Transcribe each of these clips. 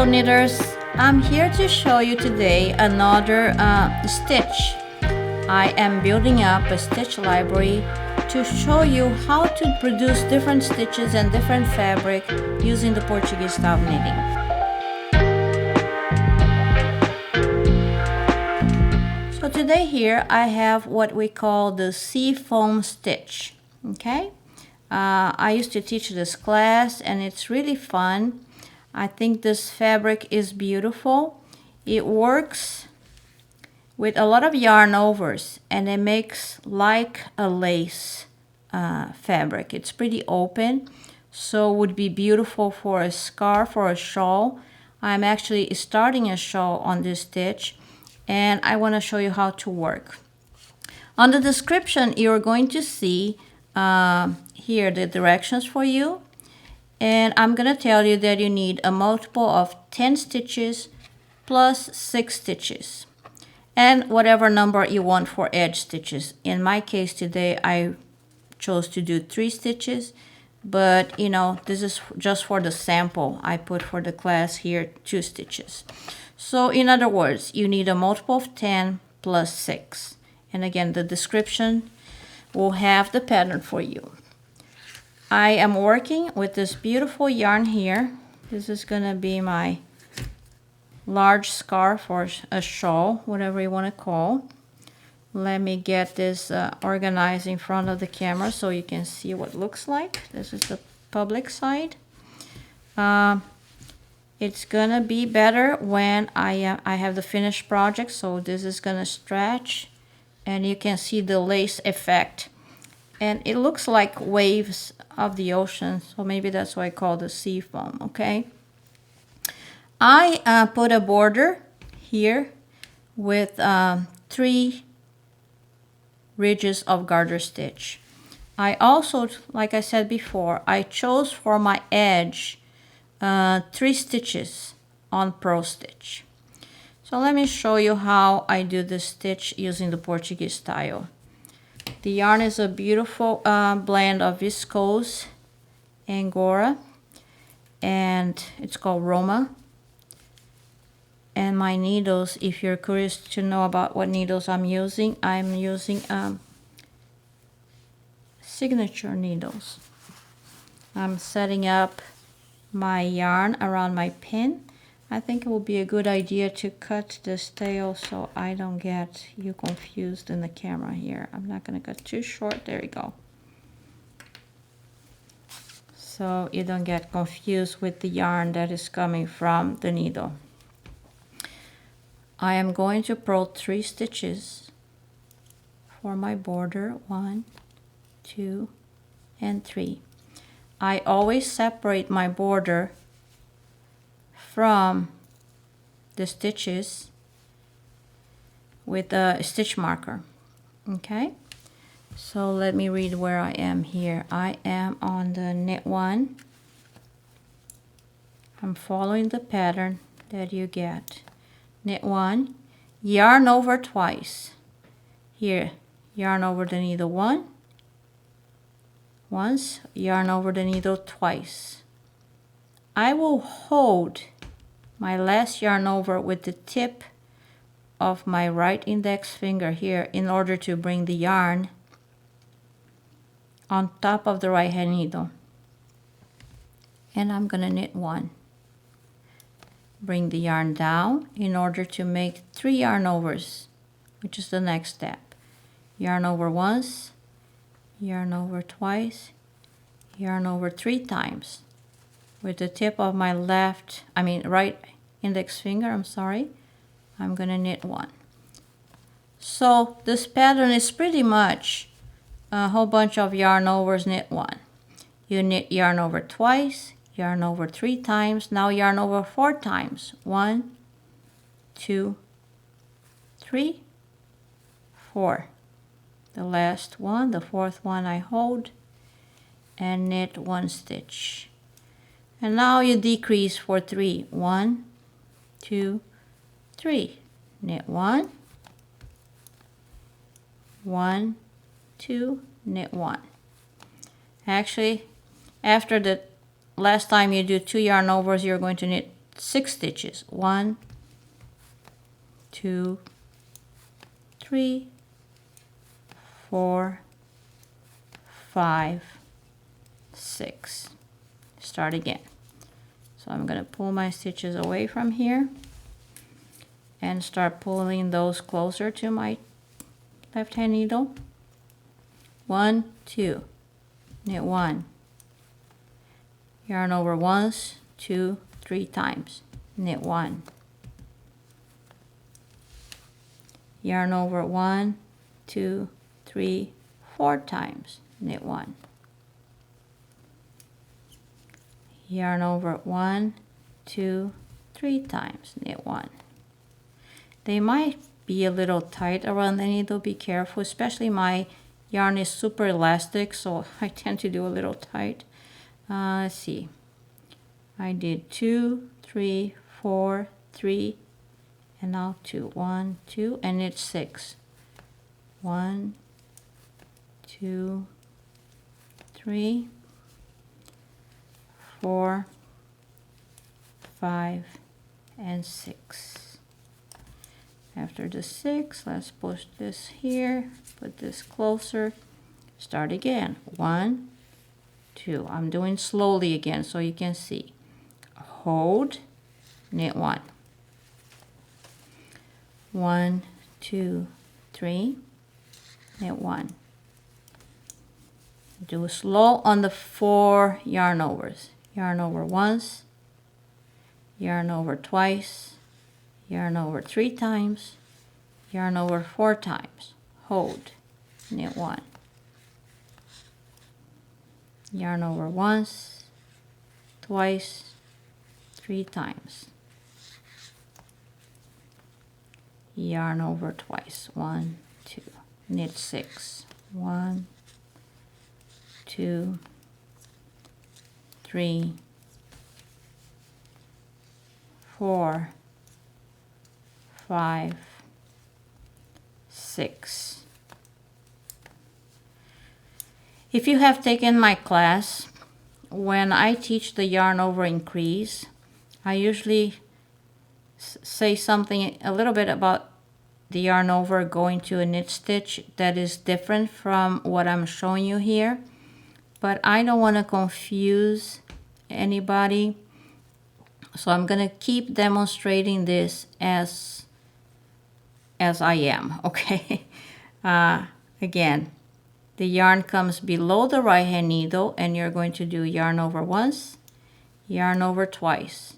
Hello knitters, I'm here to show you today another stitch. I am building up a stitch library to show you how to produce different stitches and different fabric using the Portuguese style knitting. So today here I have what we call the seafoam stitch. Okay, I used to teach this class and it's really fun. I think this fabric is beautiful. It works with a lot of yarn overs and it makes like a lace fabric. It's pretty open, so would be beautiful for a scarf or a shawl. I'm actually starting a shawl on this stitch and I want to show you how to work. On the description you're going to see here the directions for you. And I'm going to tell you that you need a multiple of 10 stitches plus 6 stitches. And whatever number you want for edge stitches. In my case today, I chose to do 3 stitches. But, you know, this is just for the sample. I put for the class here 2 stitches. So, in other words, you need a multiple of 10 plus 6. And again, the description will have the pattern for you. I am working with this beautiful yarn here. This is going to be my large scarf or a shawl, whatever you want to call. Let me get this organized in front of the camera so you can see what it looks like. This is the public side. It's going to be better when I have the finished project. So this is going to stretch and you can see the lace effect. And it looks like waves of the ocean, so maybe that's why I call it sea foam, okay? I put a border here with 3 ridges of garter stitch. I also, like I said before, I chose for my edge 3 stitches on purl stitch. So let me show you how I do this stitch using the Portuguese style. The yarn is a beautiful blend of viscose angora, and it's called Roma. And my needles, if you're curious to know about what needles I'm using signature needles. I'm setting up my yarn around my pin. I think it will be a good idea to cut this tail so I don't get you confused in the camera here. I'm not going to cut too short. There you go. So you don't get confused with the yarn that is coming from the needle. I am going to purl 3 stitches for my border. 1, 2, and 3. I always separate my border from the stitches with a stitch marker. Okay, so let me read where I am here. I am on the knit 1. I'm following the pattern that you get. Knit 1, yarn over twice. Here, yarn over the needle once, yarn over the needle twice. I will hold my last yarn over with the tip of my right index finger here in order to bring the yarn on top of the right hand needle. And I'm going to knit 1. Bring the yarn down in order to make 3 yarn overs, which is the next step. Yarn over once, yarn over twice, yarn over 3 times. With the tip of my right index finger, I'm going to knit 1. So this pattern is pretty much a whole bunch of yarn overs, knit 1. You knit yarn over twice, yarn over 3 times, now yarn over 4 times. 1, 2, 3, 4. The last one, the 4th one I hold and knit 1 stitch. And now you decrease for 3. 1, 2, 3. Knit 1, 1, 2, knit 1. Actually, after the last time you do 2 yarn overs, you're going to knit 6 stitches. 1, 2, 3, 4, 5, 6. Start again. So I'm going to pull my stitches away from here and start pulling those closer to my left hand needle. 1, 2, knit 1, yarn over once, 2, 3 times, knit 1, yarn over 1, 2, 3, 4 times, knit 1, yarn over 1, 2, 3 times, knit 1. They might be a little tight around the needle, be careful, especially my yarn is super elastic, so I tend to do a little tight. Let's see, I did 2, 3, 4, 3, and now 2, 1, 2, and it's 6. 1, 2, 3, 4, 5, and 6. After the 6, let's push this here, put this closer, start again. 1, 2. I'm doing slowly again so you can see. Hold, knit 1. 1, 2, 3, knit 1. Do slow on the 4 yarn overs. Yarn over once, yarn over twice, yarn over 3 times, yarn over 4 times, hold, knit 1. Yarn over once, twice, 3 times. Yarn over twice, 1, 2, knit 6. 1, 2, 3, 4, 5, 6. If you have taken my class, when I teach the yarn over increase, I usually say something a little bit about the yarn over going to a knit stitch that is different from what I'm showing you here, but I don't want to confuse anybody, so I'm going to keep demonstrating this as I am, okay? Again, the yarn comes below the right hand needle and you're going to do yarn over once, yarn over twice.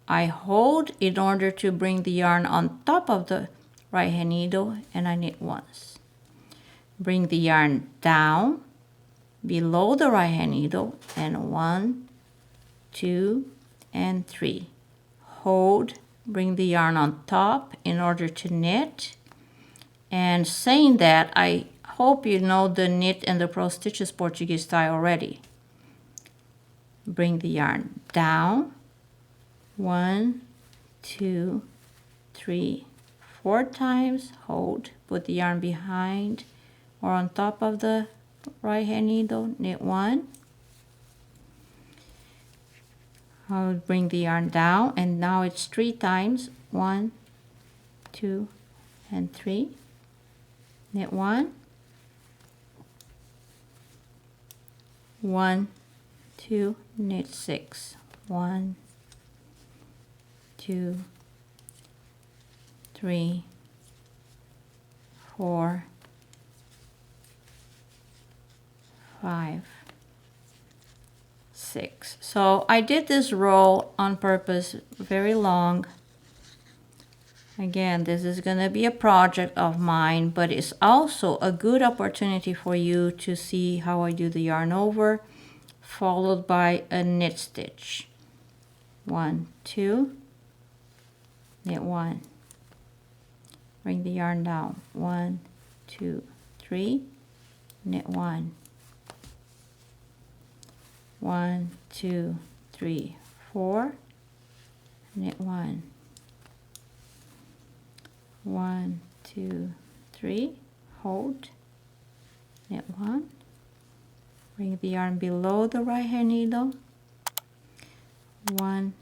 I hold in order to bring the yarn on top of the right hand needle and I knit once. Bring the yarn down below the right hand needle and 1, 2, and 3. Hold, bring the yarn on top in order to knit. And saying that, I hope you know the knit and the purl stitches Portuguese style already. Bring the yarn down, 1, 2, 3, 4 times, hold, put the yarn behind or on top of the right hand needle, knit 1. I'll bring the yarn down and now it's 3 times, 1, 2, and 3. Knit 1, 1, 2, knit 6, 1, 2, 3, 4, 5, 6. So I did this row on purpose, very long. Again, this is going to be a project of mine, but it's also a good opportunity for you to see how I do the yarn over, followed by a knit stitch. 1, 2, knit 1. Bring the yarn down. 1, 2, 3, knit 1. 1, 2, 3, 4, knit 1. 1, 2, 3, hold, knit 1, bring the yarn below the right hand needle, 1,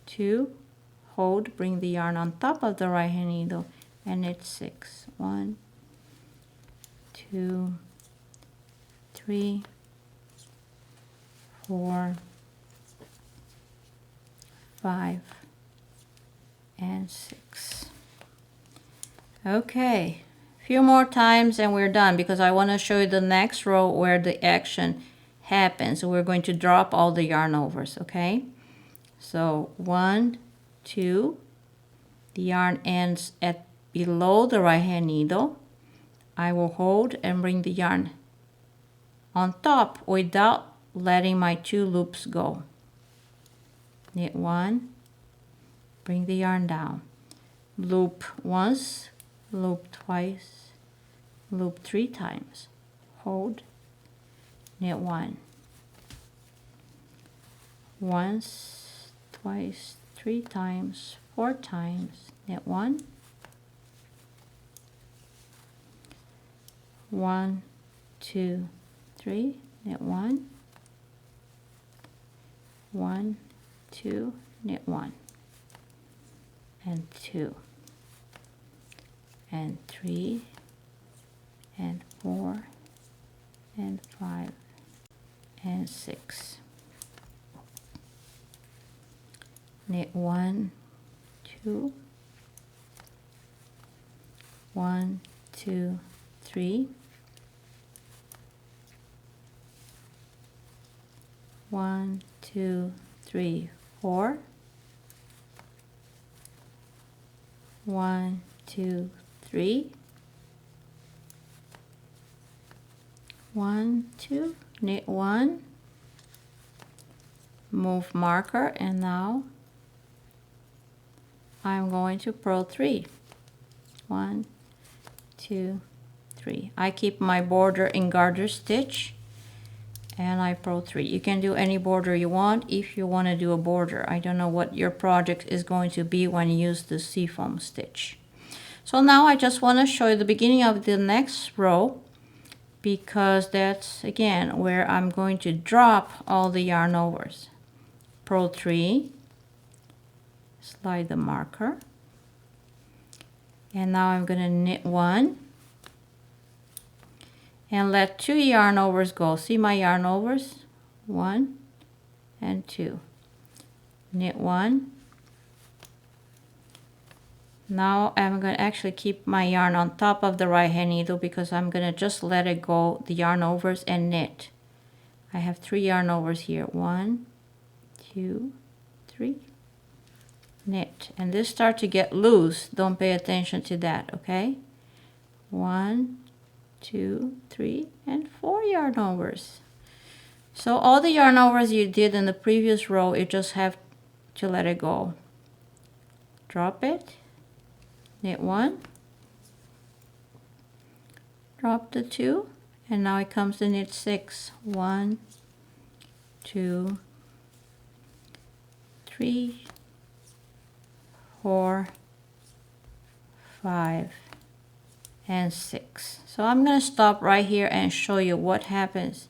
2, hold, bring the yarn on top of the right hand needle and knit 6. 1, 2, 3, 4, 5, and 6. Okay, a few more times and we're done, because I want to show you the next row where the action happens. So we're going to drop all the yarn overs, okay? So 1, 2, the yarn ends at below the right hand needle. I will hold and bring the yarn on top without letting my 2 loops go. Knit 1, bring the yarn down, loop once, loop twice, loop 3 times, hold, knit 1, once, twice, 3 times, 4 times, knit 1, 1, 2, 3, knit 1, 1, 2, knit 1, and 2, and 3, and 4, and 5, and 6. Knit 1, 2, 1, 2, 3, 1, 2, 3, 4, 1, 2, 3, 1, 2, knit 1, move marker, and now I'm going to purl 3. 1, 2, 3. I keep my border in garter stitch and I purl 3. You can do any border you want if you want to do a border. I don't know what your project is going to be when you use the seafoam stitch. So now I just want to show you the beginning of the next row, because that's again where I'm going to drop all the yarn overs. Purl 3, slide the marker, and now I'm going to knit 1 and let 2 yarn overs go. See my yarn overs? 1 and 2. Knit 1. Now I'm going to actually keep my yarn on top of the right hand needle, because I'm going to just let it go, the yarn overs, and knit. I have 3 yarn overs here. 1, 2, 3. Knit. And this starts to get loose. Don't pay attention to that, okay? 1, 2, 3, and 4 yarn overs. So all the yarn overs you did in the previous row, you just have to let it go. Drop it, knit 1, drop the 2, and now it comes to knit 6. 1, 2, 3, 4, 5, and 6. So I'm going to stop right here and show you what happens.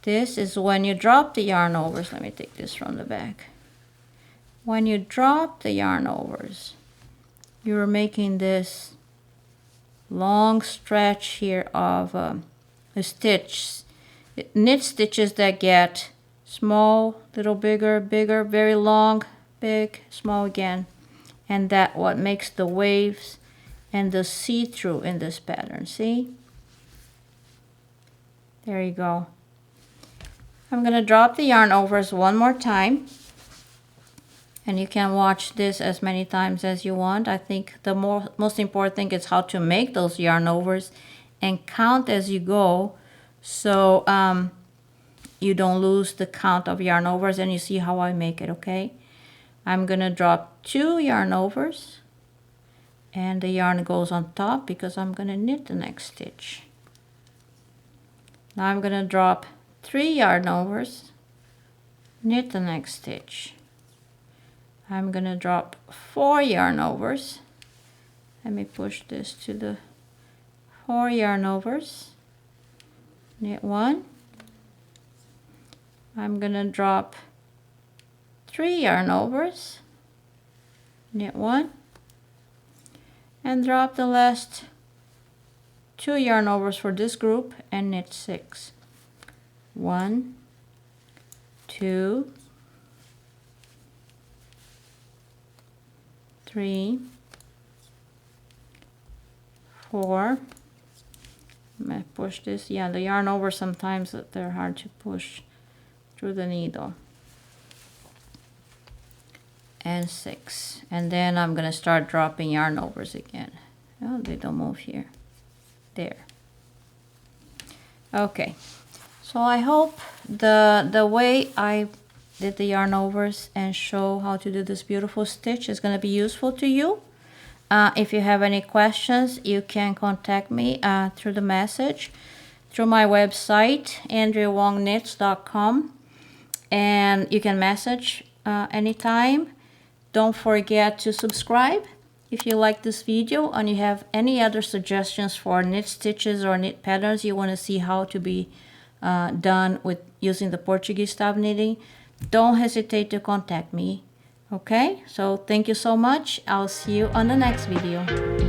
This is when you drop the yarn overs. Let me take this from the back. When you drop the yarn overs, you're making this long stretch here of a stitch. Knit stitches that get small, little bigger, bigger, very long, big, small again. And that what makes the waves and the see-through in this pattern. See? There you go. I'm going to drop the yarn overs one more time, and you can watch this as many times as you want. I think the most important thing is how to make those yarn overs and count as you go, so you don't lose the count of yarn overs, and you see how I make it, okay? I'm going to drop 2 yarn overs, and the yarn goes on top because I'm going to knit the next stitch. Now I'm going to drop 3 yarn overs, knit the next stitch. I'm going to drop 4 yarn overs. Let me push this to the 4 yarn overs, knit 1. I'm going to drop 3 yarn overs, knit 1, and drop the last 2 yarn overs for this group and knit 6. 1, 2, 3, 4. I'm gonna push this. Yeah, the yarn over sometimes they're hard to push through the needle. And 6. And then I'm gonna start dropping yarn overs again. Oh, they don't move here. There. Okay. So I hope the way I did the yarn overs and show how to do this beautiful stitch is gonna be useful to you. If you have any questions, you can contact me through the message, through my website, andreawongknits.com, and you can message anytime. Don't forget to subscribe if you like this video and you have any other suggestions for knit stitches or knit patterns you want to see how to be done with using the Portuguese style knitting. Don't hesitate to contact me. Okay, so thank you so much. I'll see you on the next video.